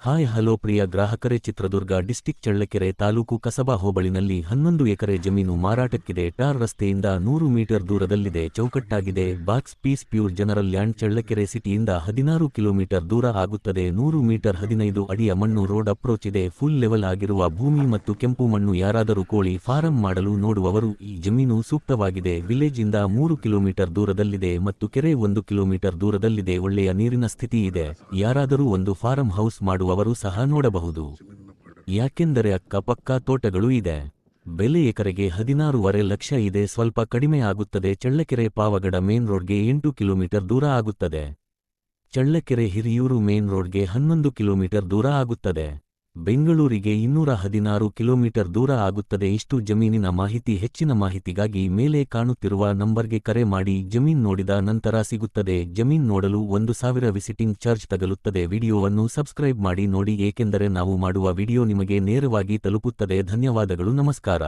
Hi hello ಪ್ರಿಯ ಗ್ರಾಹಕರೇ, Chitradurga district Challakere taluk Kasaba ಹೋಬಳಿನಲ್ಲಿ 11 ಎಕರೆ ಜಮೀನು ಮಾರಾಟಕ್ಕಿದೆ. ಟಾರ್ ರಸ್ತೆಯಿಂದ 100 ಮೀಟರ್ ದೂರದಲ್ಲಿದೆ. ಚೌಕಟ್ಟಾಗಿದೆ. Box piece pure general land. Challakere ಸಿಟಿಯಿಂದ 16 ಕಿಲೋಮೀಟರ್ ದೂರ ಆಗುತ್ತದೆ. 100 ಮೀಟರ್ 15 ಅಡಿಯ ಮಣ್ಣು ರೋಡ್ ಅಪ್ರೋಚ್ ಇದೆ. ಫುಲ್ ಲೆವೆಲ್ ಆಗಿರುವ ಭೂಮಿ ಮತ್ತು ಕೆಂಪು ಮಣ್ಣು. ಯಾರಾದರೂ ಕೋಳಿ ಫಾರಂ ಮಾಡಲು ನೋಡುವವರು ಈ ಜಮೀನು ಸೂಕ್ತವಾಗಿದೆ. ವಿಲೇಜ್ ಇಂದ 3 ಕಿಲೋಮೀಟರ್ ದೂರದಲ್ಲಿದೆ ಮತ್ತು ಕೆರೆ 1 ಕಿಲೋಮೀಟರ್ ದೂರದಲ್ಲಿದೆ. ಒಳ್ಳೆಯ ನೀರಿನ ಸ್ಥಿತಿ ಇದೆ. ಯಾರಾದರೂ ಒಂದು ಫಾರಂ ಹೌಸ್ ಮಾಡುವ ಅವರು ಸಹ ನೋಡಬಹುದು. ಯಾಕೆಂದರೆ ಅಕ್ಕಪಕ್ಕ ತೋಟಗಳು ಇದೆ. ಬೆಲೆ ಎಕರೆಗೆ 16.5 ಲಕ್ಷ ಇದೆ. ಸ್ವಲ್ಪ ಕಡಿಮೆ ಆಗುತ್ತದೆ. ಚಳ್ಳಕೆರೆ ಪಾವಗಡ ಮೇನ್ ರೋಡ್ಗೆ 8 ಕಿಲೋಮೀಟರ್ ದೂರ ಆಗುತ್ತದೆ. ಚಳ್ಳಕೆರೆ ಹಿರಿಯೂರು ಮೇನ್ ರೋಡ್ಗೆ 11 ಕಿಲೋಮೀಟರ್ ದೂರ ಆಗುತ್ತದೆ. ಬೆಂಗಳೂರಿಗೆ 216 ಕಿಲೋಮೀಟರ್ ದೂರ ಆಗುತ್ತದೆ. ಇಷ್ಟು ಜಮೀನಿನ ಮಾಹಿತಿ. ಹೆಚ್ಚಿನ ಮಾಹಿತಿಗಾಗಿ ಮೇಲೆ ಕಾಣುತ್ತಿರುವ ನಂಬರ್ಗೆ ಕರೆ ಮಾಡಿ. ಜಮೀನ್ ನೋಡಿದ ನಂತರ ಸಿಗುತ್ತದೆ. ಜಮೀನ್ ನೋಡಲು 1000 ವಿಸಿಟಿಂಗ್ ಚಾರ್ಜ್ ತಗಲುತ್ತದೆ. ವಿಡಿಯೋವನ್ನು ಸಬ್ಸ್ಕ್ರೈಬ್ ಮಾಡಿ ನೋಡಿ, ಏಕೆಂದರೆ ನಾವು ಮಾಡುವ ವಿಡಿಯೋ ನಿಮಗೆ ನೇರವಾಗಿ ತಲುಪುತ್ತದೆ. ಧನ್ಯವಾದಗಳು. ನಮಸ್ಕಾರ.